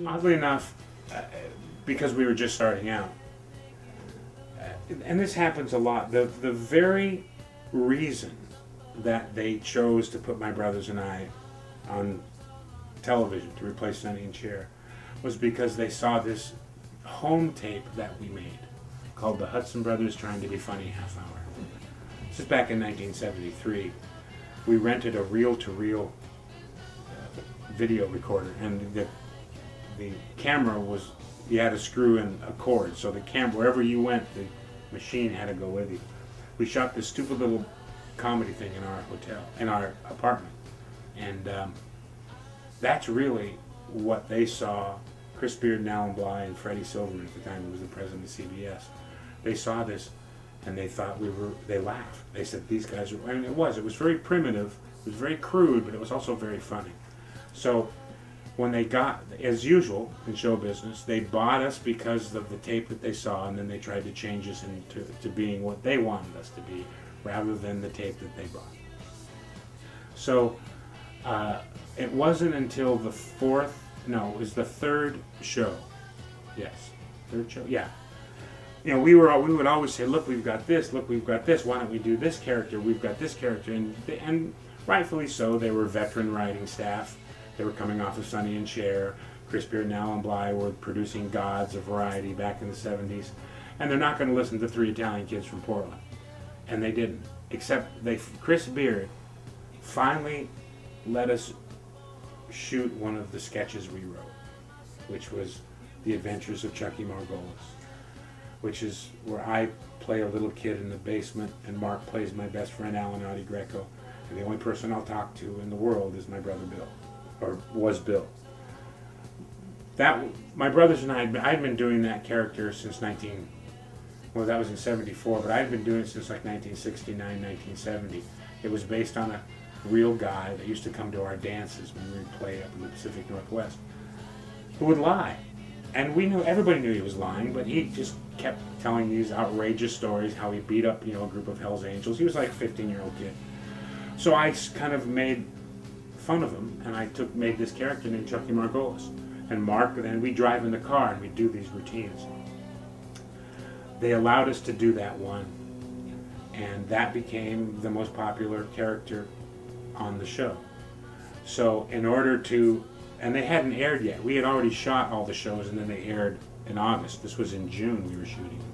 Oddly enough, because we were just starting out, and this happens a lot, the very reason that they chose to put my brothers and I on television to replace Sonny and Cher was because they saw this home tape that we made called the Hudson Brothers Trying to Be Funny Half Hour. This is back in 1973. We rented a reel-to-reel video recorder, and the camera was, you had to screw in a cord, so the camera, wherever you went, the machine had to go with you. We shot this stupid little comedy thing in our hotel, in our apartment, and that's really what they saw. Chris Beard and Alan Bly and Freddie Silverman at the time, who was the president of CBS, they saw this and they thought they laughed. They said, these guys are, and it was very primitive, it was very crude, but it was also very funny. So when they got, as usual in show business, they bought us because of the tape that they saw, and then they tried to change us into being what they wanted us to be, rather than the tape that they bought. So it wasn't until the it was the third show. Yes, third show. Yeah. You know, we would always say, look, we've got this. Look, we've got this. Why don't we do this character? We've got this character, and rightfully so. They were veteran writing staff. They were coming off of Sonny and Cher. Chris Beard and Alan Bly were producing Gods of Variety back in the 70s, and they're not going to listen to three Italian kids from Portland, and they didn't. Except Chris Beard finally let us shoot one of the sketches we wrote, which was The Adventures of Chucky Margolis, which is where I play a little kid in the basement and Mark plays my best friend Alan Audi Greco, and the only person I'll talk to in the world is my brother Bill, or was Bill. My brothers and I'd been doing that character since that was in 74, but I'd been doing it since like 1969, 1970. It was based on a real guy that used to come to our dances when we would play up in the Pacific Northwest, who would lie. And everybody knew he was lying, but he just kept telling these outrageous stories, how he beat up, a group of Hell's Angels. He was like a 15-year-old kid. So I kind of made fun of him, and I made this character named Chucky Margolis. And Mark, and we'd drive in the car and we'd do these routines. They allowed us to do that one, and that became the most popular character on the show. So in order to, and they hadn't aired yet. We had already shot all the shows, and then they aired in August. This was in June we were shooting them.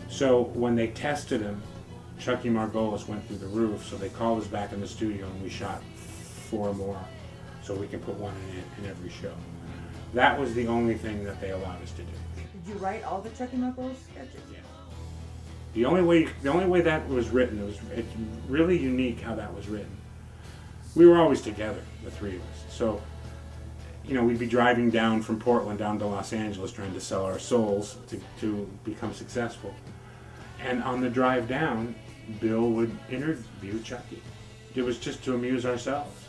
So when they tested him, Chucky Margolis went through the roof, so they called us back in the studio and we shot 4 more so we could put one in every show. That was the only thing that they allowed us to do. Did you write all the Chucky Margolis sketches? Yeah. The only way that was written, it's really unique how that was written. We were always together, the three of us. So, we'd be driving down from Portland down to Los Angeles trying to sell our souls to become successful. And on the drive down, Bill would interview Chucky. It was just to amuse ourselves.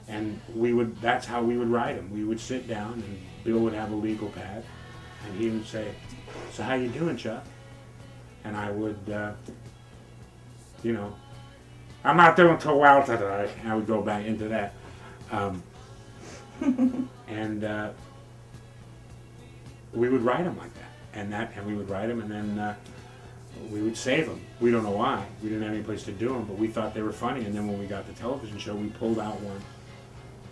And that's how we would write him. We would sit down and Bill would have a legal pad and he would say, "So how you doing, Chuck?" And I would, "I'm not doing too well today." And I would go back into that. And we would write him like that. And we would write him, and then we would save them. We don't know why. We didn't have any place to do them, but we thought they were funny. And then when we got the television show, we pulled out one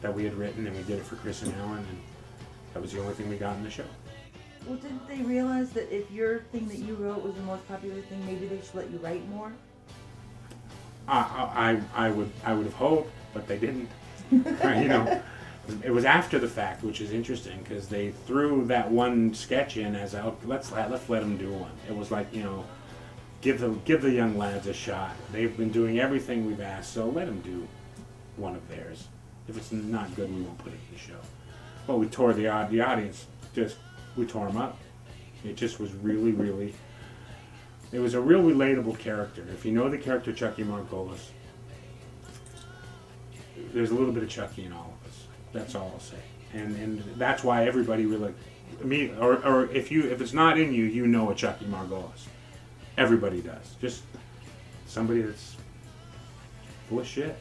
that we had written, and we did it for Chris and Alan, and that was the only thing we got in the show. Well, didn't they realize that if your thing that you wrote was the most popular thing, maybe they should let you write more? I would have hoped, but they didn't. It was after the fact, which is interesting, because they threw that one sketch in as let's let them do one. It was like, give the young lads a shot. They've been doing everything we've asked, so let them do one of theirs. If it's not good, we won't put it in the show. Well, we tore the audience. We tore them up. It just was really, really. It was a real relatable character. If you know the character Chucky Margolis, there's a little bit of Chucky in all of us. That's all I'll say. And that's why everybody really, or if it's not in you, you know a Chucky Margolis. Everybody does. Just somebody that's full of shit.